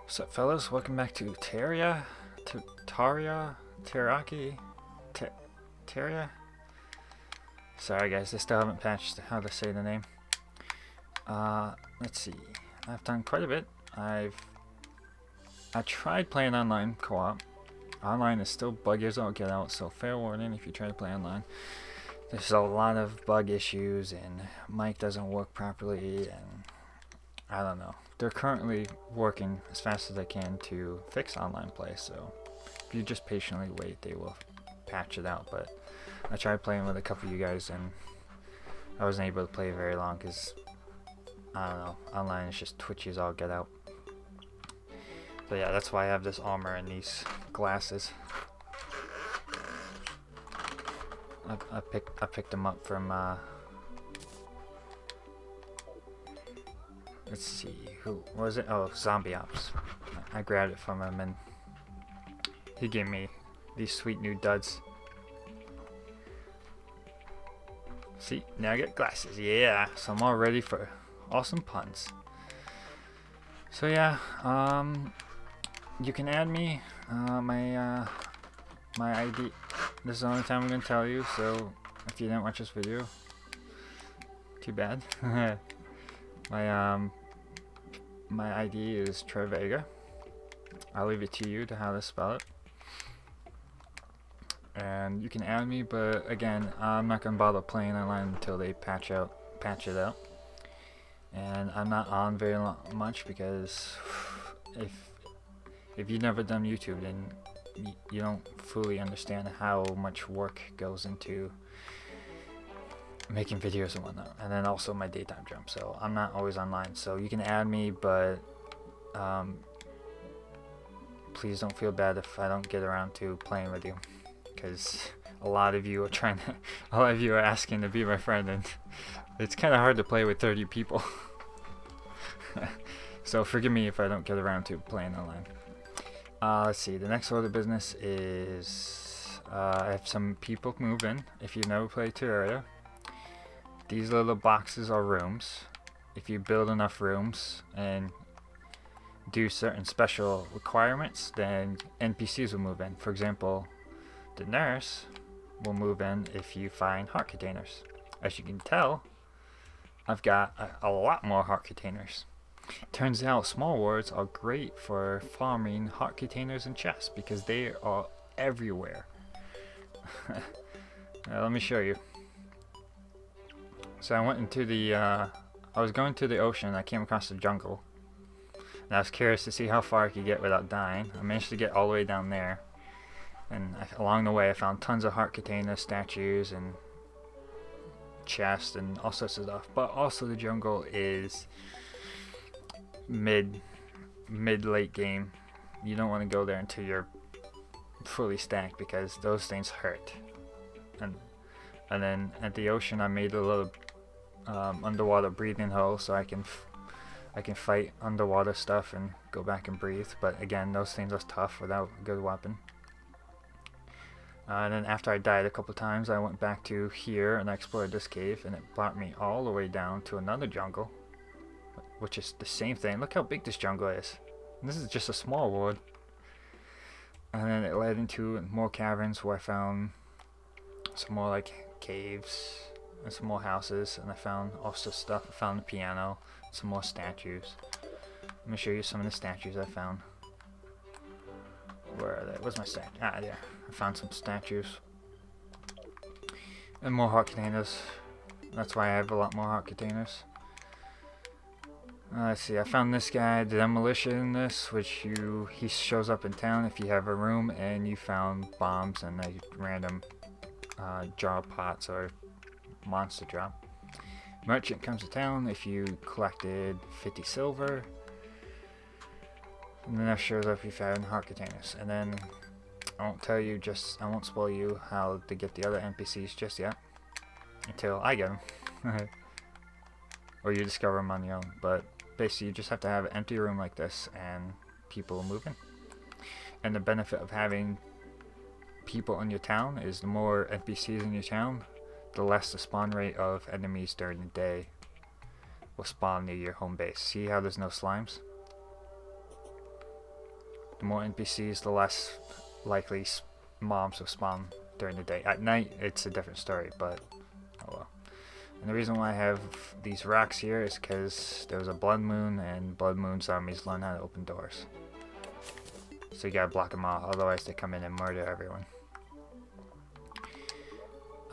What's up, fellas? Welcome back to Terraria, Terraki, Terraria. Sorry guys, I still haven't patched how to say the name. Let's see. I've done quite a bit. I tried playing online co-op. Online is still buggy as all get out, so fair warning if you try to play online. There's a lot of bug issues and mic doesn't work properly, and I don't know. They're currently working as fast as they can to fix online play, so if you just patiently wait, they will patch it out. But I tried playing with a couple of you guys and I wasn't able to play very long because, I don't know, online is just twitchy as all get out. But yeah, that's why I have this armor and these glasses. I picked them up from let's see, who was it? Oh, Zombie Ops. I grabbed it from him and he gave me these sweet new duds. See, now I get glasses. Yeah, so I'm all ready for awesome puns. So yeah, you can add me. My ID. This is the only time I'm gonna tell you. So if you didn't watch this video, too bad. My ID is Terraria. I'll leave it to you to how to spell it. And you can add me, but again, I'm not gonna bother playing online until they patch it out. And I'm not on very much because if you've never done YouTube, then you don't fully understand how much work goes into making videos and whatnot, and then also my daytime job, so I'm not always online. So you can add me, but please don't feel bad if I don't get around to playing with you, because a lot of you are asking to be my friend, and it's kind of hard to play with 30 people. So forgive me if I don't get around to playing online. Let's see, the next order of business is I have some people move in. If you've never played Terraria, these little boxes are rooms. If you build enough rooms and do certain special requirements, then NPCs will move in. For example, the nurse will move in if you find heart containers. As you can tell, I've got a lot more heart containers. Turns out small wards are great for farming heart containers and chests because they are everywhere. Now, let me show you. So I went into the, I was going to the ocean, I came across the jungle. And I was curious to see how far I could get without dying. I managed to get all the way down there. And along the way I found tons of heart container statues and chests and all sorts of stuff. But also the jungle is mid-late game. You don't want to go there until you're fully stacked because those things hurt. And then at the ocean I made a little underwater breathing hole so I can fight underwater stuff and go back and breathe. But again, those things are tough without a good weapon. And then after I died a couple times, I went back to here and I explored this cave, and it brought me all the way down to another jungle, which is the same thing. Look how big this jungle is. And this is just a small ward. And then it led into more caverns where I found some more like caves and some more houses, and I found also stuff. I found the piano, some more statues. Let me show you some of the statues I found. Where are they? Where's my statue? Ah, there. I found some statues. And more heart containers. That's why I have a lot more heart containers. Let's see, I found this guy, the demolitionist, which he shows up in town if you have a room and you found bombs and a random jar pots or monster drop. Merchant comes to town if you collected 50 silver. And then that shows up if you found heart containers. And then I won't spoil you how to get the other NPCs just yet until I get them. Or you discover them on your own. But basically you just have to have an empty room like this and people will move in. And the benefit of having people in your town is the more NPCs in your town, the less the spawn rate of enemies during the day will spawn near your home base. See how there's no slimes? The more NPCs, the less likely mobs will spawn during the day. At night, it's a different story, but oh well. And the reason why I have these rocks here is because there was a blood moon, and blood moon zombies learn how to open doors. So you gotta block them off, otherwise they come in and murder everyone.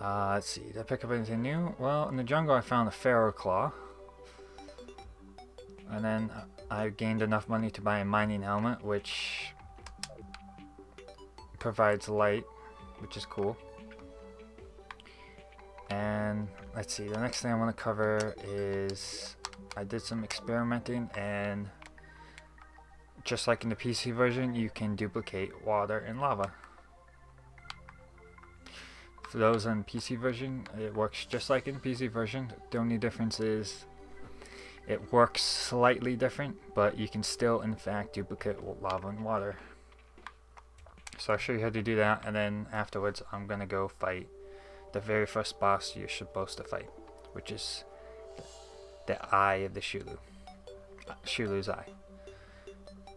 Let's see, did I pick up anything new? Well, in the jungle I found a pharaoh claw. And then I gained enough money to buy a mining helmet, which provides light, which is cool. And let's see, the next thing I want to cover is I did some experimenting, and just like in the PC version, you can duplicate water and lava. For those on PC version, it works just like in the PC version. The only difference is it works slightly different, but you can still in fact duplicate lava and water. So I'll show you how to do that, and then afterwards I'm gonna go fight the very first boss you're supposed to fight, which is the eye of the Shulu. Shulu's eye.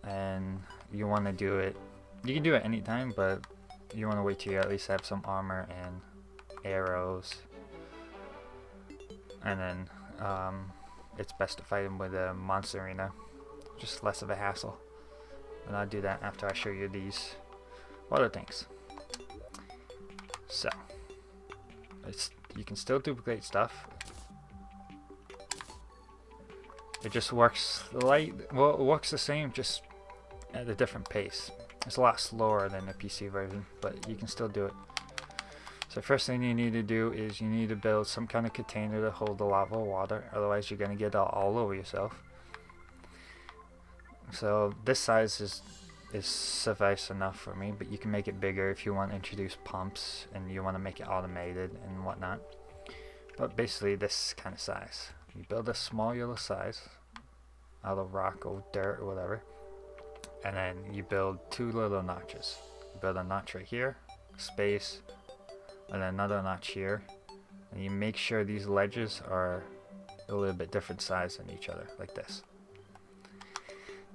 And you want to do it, you can do it anytime, but you want to wait till you at least have some armor and arrows, and then it's best to fight him with a monster arena, just less of a hassle. And I'll do that after I show you these water tanks. So you can still duplicate stuff. It just works well, it works the same, just at a different pace. It's a lot slower than the PC version, but you can still do it. So first thing you need to do is you need to build some kind of container to hold the lava or water, otherwise you're going to get all over yourself. So this size is suffice enough for me, but you can make it bigger if you want to introduce pumps and you want to make it automated and whatnot. But basically this kind of size. You build a small yellow size out of rock or dirt or whatever, and then you build two little notches. You build a notch right here, space, and then another notch here, and you make sure these ledges are a little bit different size than each other, like this.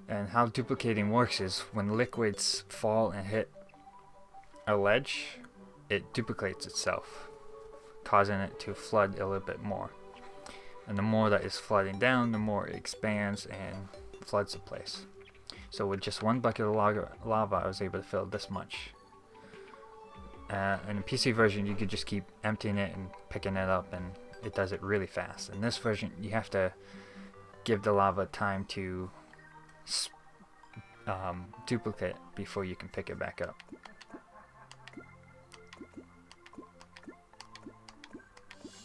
And how duplicating works is when liquids fall and hit a ledge, it duplicates itself, causing it to flood a little bit more. And the more that is flooding down, the more it expands and floods the place. So with just one bucket of lava, I was able to fill this much. In the PC version, you could just keep emptying it and picking it up, and it does it really fast. In this version, you have to give the lava time to duplicate before you can pick it back up.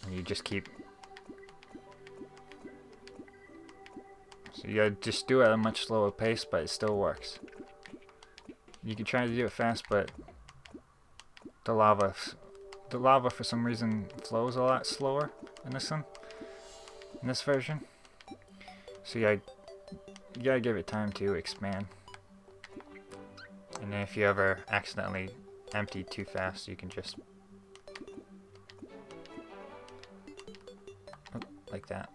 And you just keep. So you gotta just do it at a much slower pace, but it still works. You can try to do it fast, but the lava for some reason flows a lot slower in this one, in this version. So you gotta give it time to expand. And then if you ever accidentally empty too fast, you can just like that.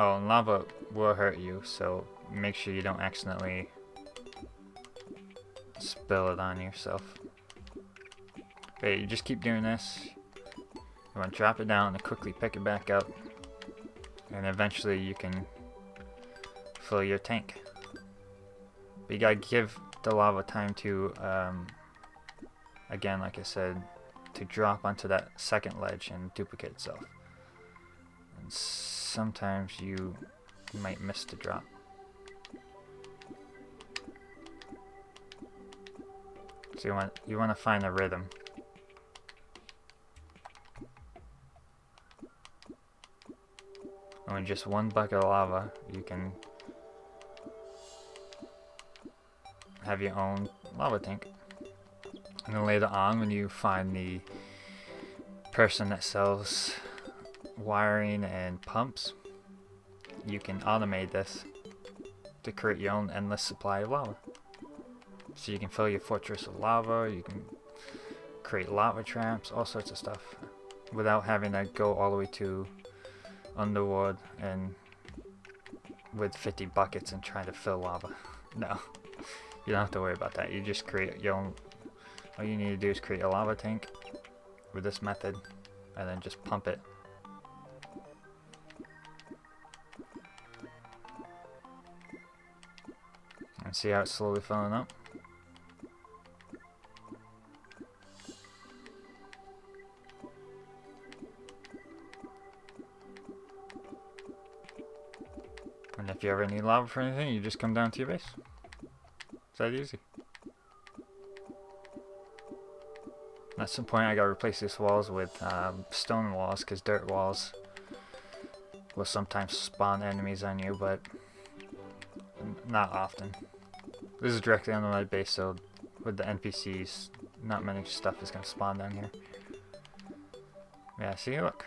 Oh, and lava will hurt you, so make sure you don't accidentally spill it on yourself. Okay, you just keep doing this. You want to drop it down and quickly pick it back up, and eventually you can fill your tank. But you gotta give the lava time to, again, like I said, to drop onto that second ledge and duplicate itself. And sometimes you might miss the drop. So you want to find a rhythm. And with just one bucket of lava, you can have your own lava tank. And then later on, when you find the person that sells wiring and pumps, you can automate this to create your own endless supply of lava. So you can fill your fortress with lava, you can create lava traps, all sorts of stuff, without having to go all the way to Underworld and with 50 buckets and try to fill lava. No, you don't have to worry about that. You just create your own. All you need to do is create a lava tank with this method, and then just pump it. And see how it's slowly filling up? And if you ever need lava for anything, you just come down to your base. It's that easy. At some point I gotta replace these walls with stone walls, because dirt walls will sometimes spawn enemies on you, but not often. This is directly on the mud base, so with the NPCs, not many stuff is gonna spawn down here. Yeah, see, look.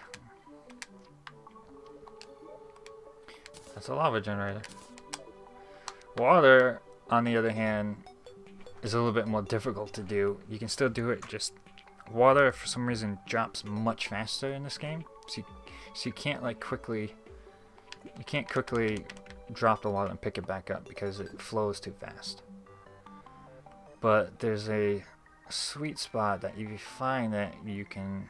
That's a lava generator. Water, on the other hand, is a little bit more difficult to do. You can still do it, just water for some reason drops much faster in this game. So you can't like quickly drop the water and pick it back up because it flows too fast. But there's a sweet spot that if you find that you can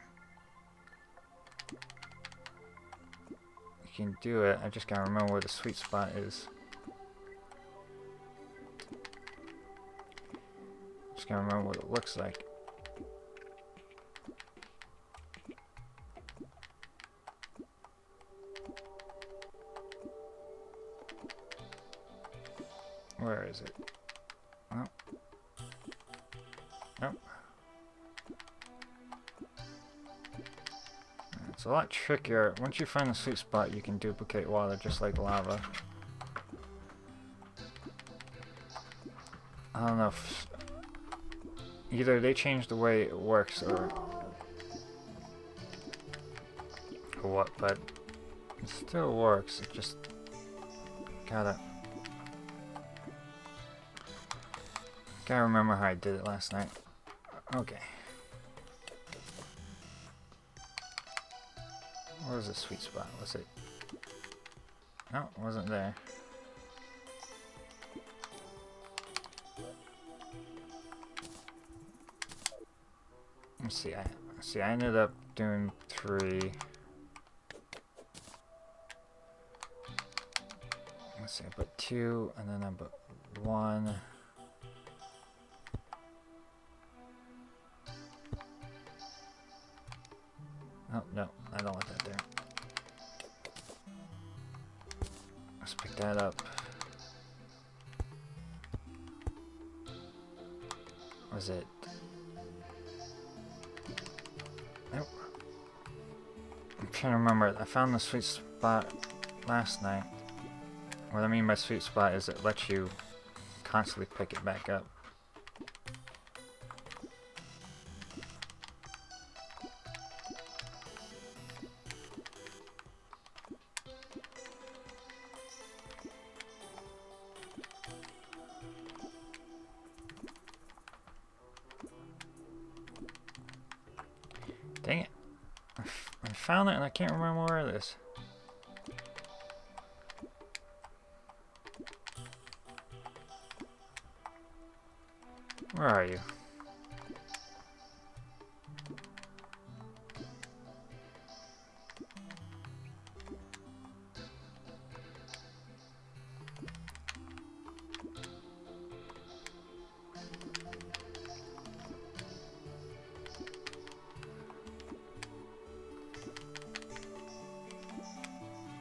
do it. I just gotta remember where the sweet spot is. Just gotta remember what it looks like. Where is it? Oh. Nope. It's a lot trickier. Once you find the sweet spot, you can duplicate water just like lava. I don't know if either they changed the way it works or what, but it still works. It just gotta remember how I did it last night. Okay. What was the sweet spot? Was it? No, it wasn't there. Let's see. I ended up doing 3. Let's see. I put 2, and then I put 1. Oh, no, I don't want that there. Let's pick that up. Was it? Nope. I'm trying to remember. I found the sweet spot last night. What I mean by sweet spot is it lets you constantly pick it back up. Dang it. I found it and I can't remember where it is. Where are you?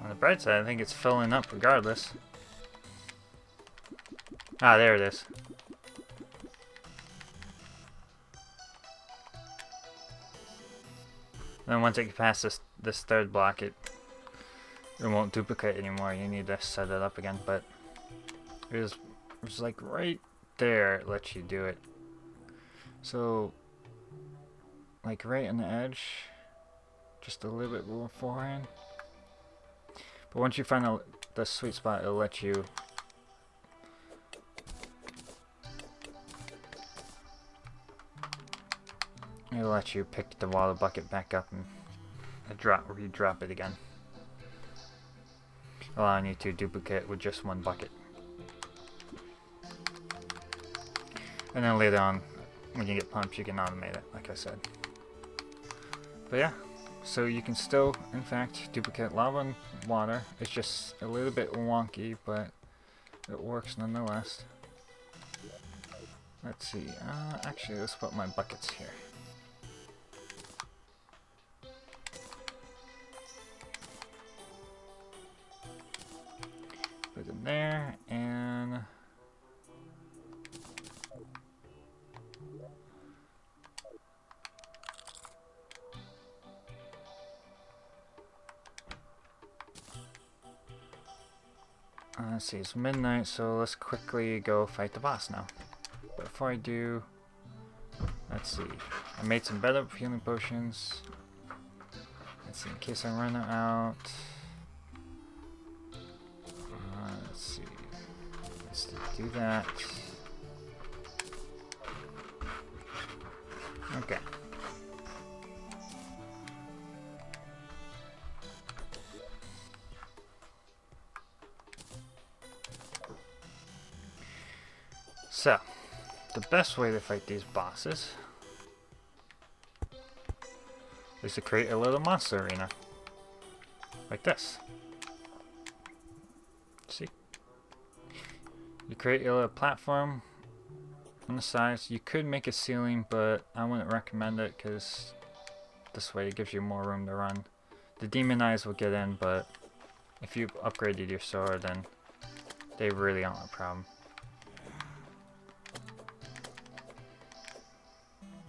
On the bright side, I think it's filling up regardless. Ah, there it is. And then once it passes this third block, it won't duplicate anymore. You need to set it up again, but it was like right there it lets you do it. So like right on the edge, just a little bit beforehand. But once you find the sweet spot, it'll let you pick the water bucket back up and re-drop it again. allowing you to duplicate with just one bucket. And then later on, when you get pumped, you can automate it, like I said. But yeah, so you can still, in fact, duplicate lava and water. It's just a little bit wonky, but it works nonetheless. Let's see, actually let's put my buckets here. Put them there, and let's see, it's midnight, so let's quickly go fight the boss now. But before I do, let's see, I made some better healing potions. Let's see, in case I run out. Let's see, let's do that. Okay. So, the best way to fight these bosses is to create a little monster arena. Like this. See? You create a little platform on the sides. You could make a ceiling, but I wouldn't recommend it because this way it gives you more room to run. The demon eyes will get in, but if you've upgraded your sword, then they really aren't a problem.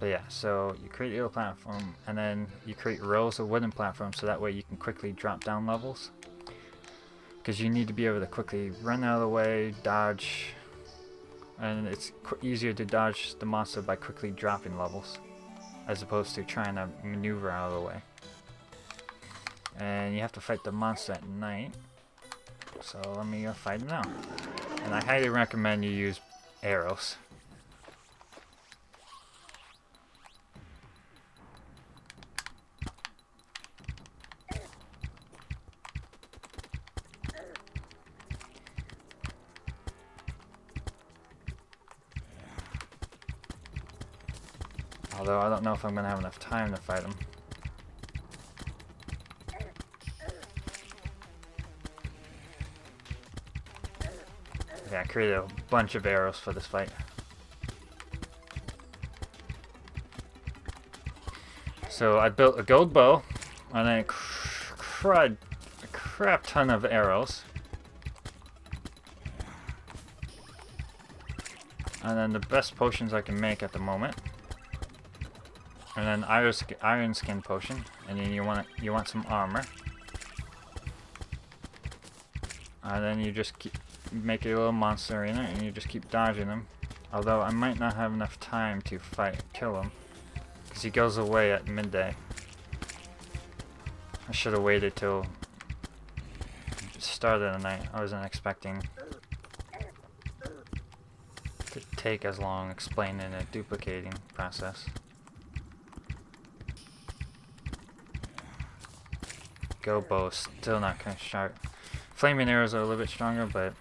But yeah, so you create your platform, and then you create rows of wooden platforms so that way you can quickly drop down levels. Because you need to be able to quickly run out of the way, dodge, and it's easier to dodge the monster by quickly dropping levels, as opposed to trying to maneuver out of the way. And you have to fight the monster at night, so let me fight him now. And I highly recommend you use arrows. Although I don't know if I'm going to have enough time to fight him. Yeah, I created a bunch of arrows for this fight. So I built a gold bow, and then a crap ton of arrows. And then the best potions I can make at the moment. And then iron skin potion, and then you want some armor, and then you just make a little monster arena, and you just keep dodging them. Although I might not have enough time to kill him, because he goes away at midday. I should have waited till the start of the night. I wasn't expecting to take as long explaining the duplicating process. Go bow, still not kind of sharp. Flaming arrows are a little bit stronger, but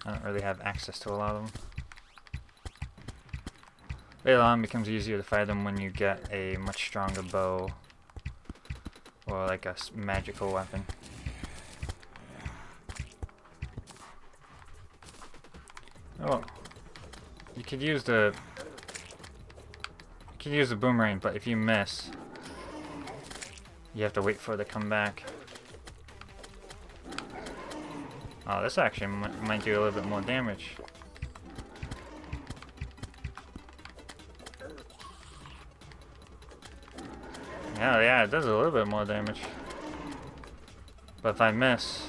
I don't really have access to a lot of them. Later on, it becomes easier to fight them when you get a much stronger bow or like a magical weapon. Oh, you could use the boomerang, but if you miss, you have to wait for it to come back. Oh, this actually might do a little bit more damage. Yeah, it does a little bit more damage. But if I miss,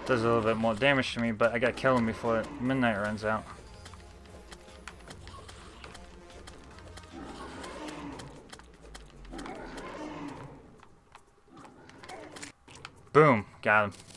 does a little bit more damage to me, but I gotta kill him before midnight runs out. Boom. Got him.